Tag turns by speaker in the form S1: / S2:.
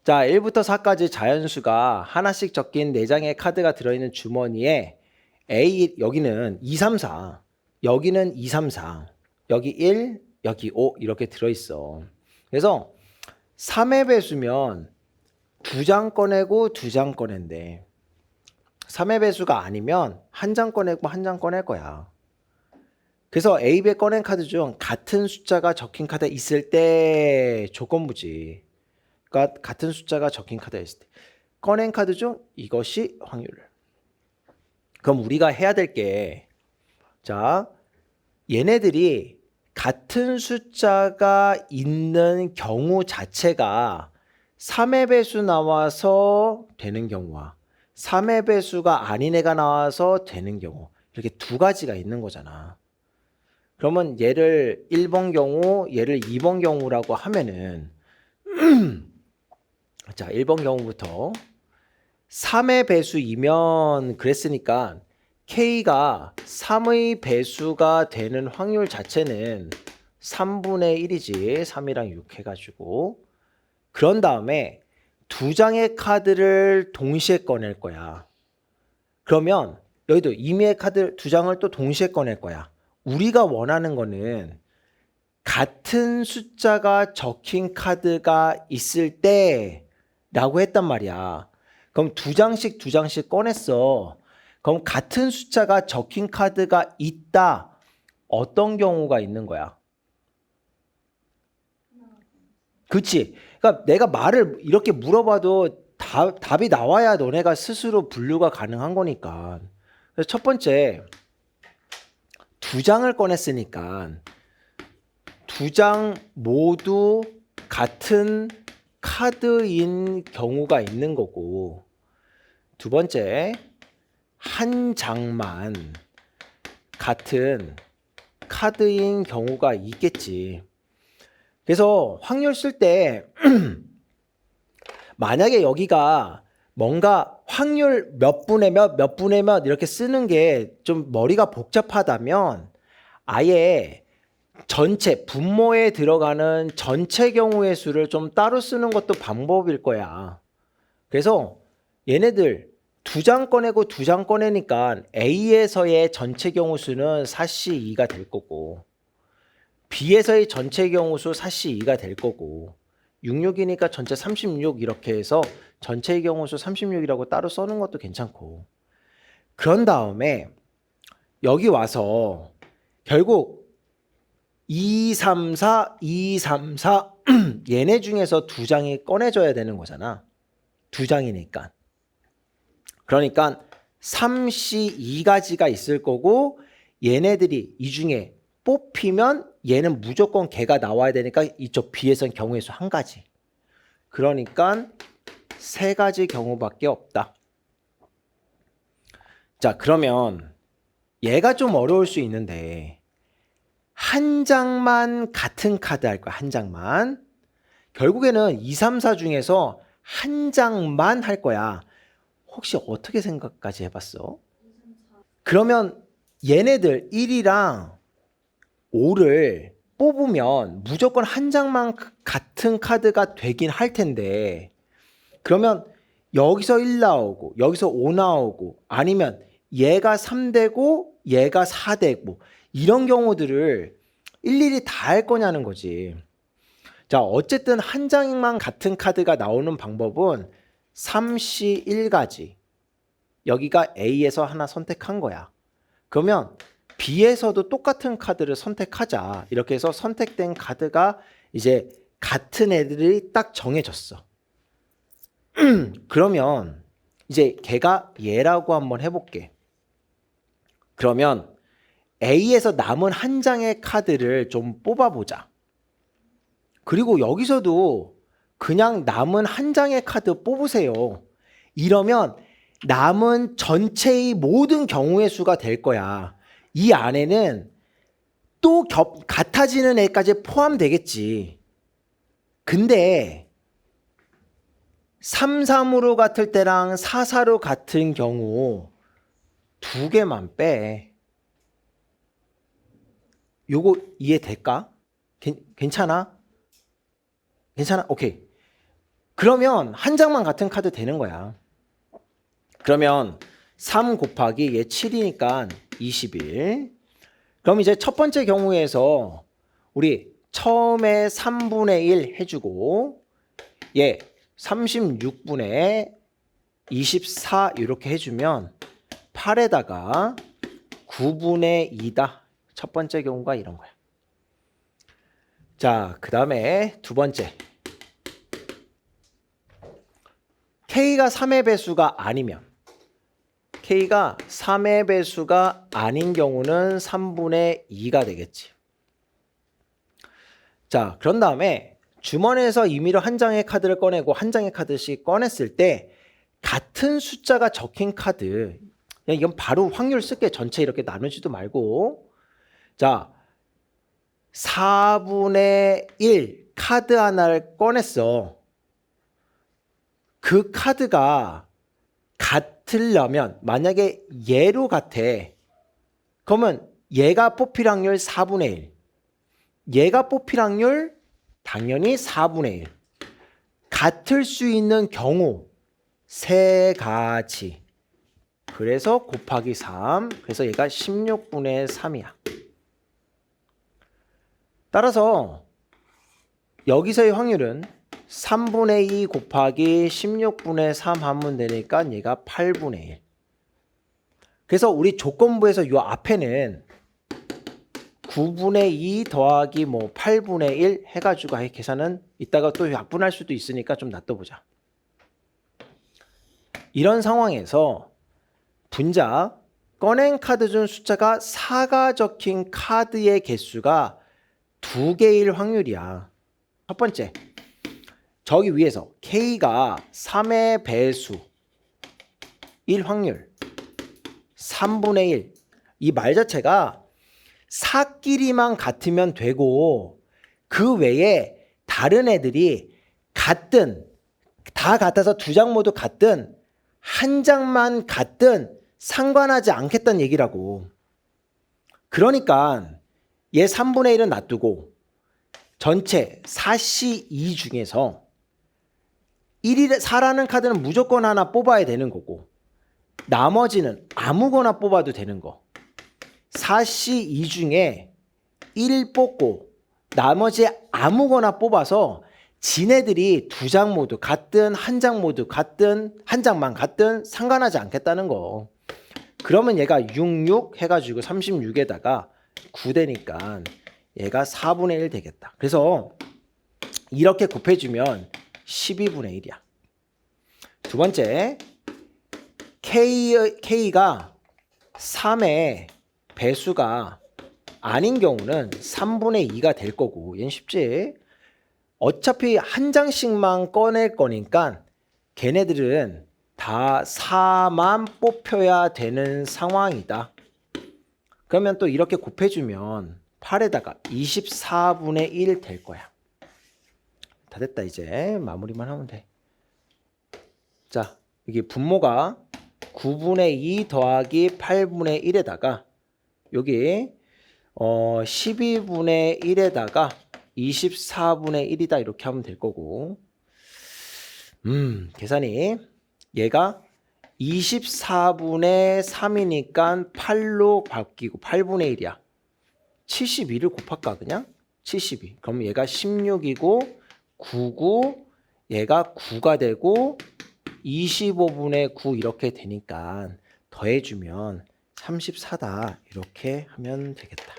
S1: 자, 1부터 4까지 자연수가 하나씩 적힌 4장의 카드가 들어있는 주머니에 A, 여기는 2, 3, 4, 여기는 2, 3, 4, 여기 1, 여기 5 이렇게 들어있어. 그래서 3의 배수면 2장 꺼내고 2장 꺼낸대. 3의 배수가 아니면 1장 꺼내고 1장 꺼낼 거야. 그래서 A, B에 꺼낸 카드 중 같은 숫자가 적힌 카드 있을 때 조건부지. 그러니까 같은 숫자가 적힌 카드가 있을 때 꺼낸 카드 중 이것이 확률. 그럼 우리가 해야 될 게, 자, 얘네들이 같은 숫자가 있는 경우 자체가 3의 배수 나와서 되는 경우와 3의 배수가 아닌 애가 나와서 되는 경우, 이렇게 두 가지가 있는 거잖아. 그러면 얘를 1번 경우, 얘를 2번 경우라고 하면은 자, 1번 경우부터 3의 배수이면 그랬으니까 K가 3의 배수가 되는 확률 자체는 3분의 1이지. 3이랑 6 해가지고. 그런 다음에 2장의 카드를 동시에 꺼낼 거야. 그러면 여기도 임의의 카드 2장을 또 동시에 꺼낼 거야. 우리가 원하는 거는 같은 숫자가 적힌 카드가 있을 때 라고 했단 말이야. 그럼 2장씩 꺼냈어. 그럼 같은 숫자가 적힌 카드가 있다. 어떤 경우가 있는 거야? 그치? 그러니까 내가 말을 이렇게 물어봐도 답이 나와야 너네가 스스로 분류가 가능한 거니까. 그래서 첫 번째, 2장을 꺼냈으니까 2장 모두 같은 카드인 경우가 있는 거고, 두 번째, 한 장만 같은 카드인 경우가 있겠지. 그래서 확률 쓸 때 만약에 여기가 뭔가 확률 몇 분의 몇 분의 몇 이렇게 쓰는 게 좀 머리가 복잡하다면 아예 전체 분모에 들어가는 전체 경우의 수를 좀 따로 쓰는 것도 방법일 거야. 그래서 얘네들 2장 꺼내고 2장 꺼내니까 A에서의 전체 경우 수는 4C2가 될 거고, B에서의 전체 경우 수 4C2가 될 거고, 66이니까 전체 36 이렇게 해서 전체 경우 수 36이라고 따로 써는 것도 괜찮고, 그런 다음에 여기 와서 결국 2, 3, 4, 2, 3, 4 얘네 중에서 2장이 꺼내져야 되는 거잖아. 2장이니까. 그러니까 3C2가지가 있을 거고, 얘네들이 이 중에 뽑히면 얘는 무조건 걔가 나와야 되니까 이쪽 B에선 경우의 수 한 가지. 그러니까 3가지 경우밖에 없다. 자, 그러면 얘가 좀 어려울 수 있는데 한 장만 같은 카드 할 거야. 한 장만. 결국에는 2, 3, 4 중에서 한 장만 할 거야. 혹시 어떻게 생각까지 해봤어? 그러면 얘네들 1이랑 5를 뽑으면 무조건 한 장만 같은 카드가 되긴 할 텐데, 그러면 여기서 1 나오고 여기서 5 나오고 아니면 얘가 3 되고 얘가 4 되고 이런 경우들을 일일이 다 할 거냐는 거지. 자, 어쨌든 한 장만 같은 카드가 나오는 방법은 3C1가지. 여기가 A에서 하나 선택한 거야. 그러면 B에서도 똑같은 카드를 선택하자. 이렇게 해서 선택된 카드가 이제 같은 애들이 딱 정해졌어. 그러면 이제 걔가 얘라고 한번 해볼게. 그러면 A에서 남은 한 장의 카드를 좀 뽑아보자. 그리고 여기서도 그냥 남은 한 장의 카드 뽑으세요. 이러면 남은 전체의 모든 경우의 수가 될 거야. 이 안에는 또 같아지는 애까지 포함되겠지. 근데 3, 3으로 같을 때랑 4, 4로 같은 경우 2개만 빼. 요거 이해될까? 괜찮아? 괜찮아? 오케이. 그러면 한 장만 같은 카드 되는 거야. 그러면 3 곱하기 얘 7이니까 21. 그럼 이제 첫 번째 경우에서 우리 처음에 3분의 1 해주고 얘 36분의 24 이렇게 해주면 8에다가 9분의 2다. 첫 번째 경우가 이런 거야. 자, 그 다음에 두 번째. K가 3의 배수가 아니면 K가 3의 배수가 아닌 경우는 3분의 2가 되겠지. 자, 그런 다음에 주머니에서 임의로 한 장의 카드를 꺼내고 한 장의 카드씩 꺼냈을 때 같은 숫자가 적힌 카드, 그냥 이건 바로 확률 쓸게. 전체 이렇게 나누지도 말고. 자, 4분의 1 카드 하나를 꺼냈어. 그 카드가 같으려면 만약에 얘로 같아. 그러면 얘가 뽑힐 확률 4분의 1. 얘가 뽑힐 확률 당연히 4분의 1. 같을 수 있는 경우 세 가지. 그래서 곱하기 3. 그래서 얘가 16분의 3이야. 따라서 여기서의 확률은 3분의 2 곱하기 16분의 3 하면 되니까 얘가 8분의 1. 그래서 우리 조건부에서 이 앞에는 9분의 2 더하기 8분의 1 해가지고 계산은 이따가 또 약분할 수도 있으니까 좀 놔둬보자. 이런 상황에서 분자 꺼낸 카드 중 숫자가 4가 적힌 카드의 개수가 2개일 확률이야. 첫 번째, 저기 위에서 K가 3의 배수 1 확률 3분의 1. 이 말 자체가 4끼리만 같으면 되고 그 외에 다른 애들이 같든 다 같아서 두 장 모두 같든 한 장만 같든 상관하지 않겠다는 얘기라고. 그러니까 얘 3분의 1은 놔두고 전체 4C2 중에서 4라는 카드는 무조건 하나 뽑아야 되는 거고 나머지는 아무거나 뽑아도 되는 거. 4C2 중에 1 뽑고 나머지 아무거나 뽑아서 지네들이 두 장 모두 같든 한 장 모두 같든 한 장만 같든 상관하지 않겠다는 거. 그러면 얘가 66 해가지고 36에다가 9 되니까 얘가 4분의 1 되겠다. 그래서 이렇게 곱해주면 12분의 1이야. 두 번째, K가 3의 배수가 아닌 경우는 3분의 2가 될 거고 얘는 쉽지. 어차피 한 장씩만 꺼낼 거니까 걔네들은 다 4만 뽑혀야 되는 상황이다. 그러면 또 이렇게 곱해주면 8에다가 24분의 1 될 거야. 다 됐다. 이제 마무리만 하면 돼. 자, 여기 분모가 9분의 2 더하기 8분의 1에다가 여기 12분의 1에다가 24분의 1이다 이렇게 하면 될 거고 계산이 얘가 24분의 3이니까 8로 바뀌고 8분의 1이야. 72를 곱할까 그냥? 72. 그럼 얘가 16이고 99 얘가 9가 되고 25분의 9 이렇게 되니까 더해주면 34다 이렇게 하면 되겠다.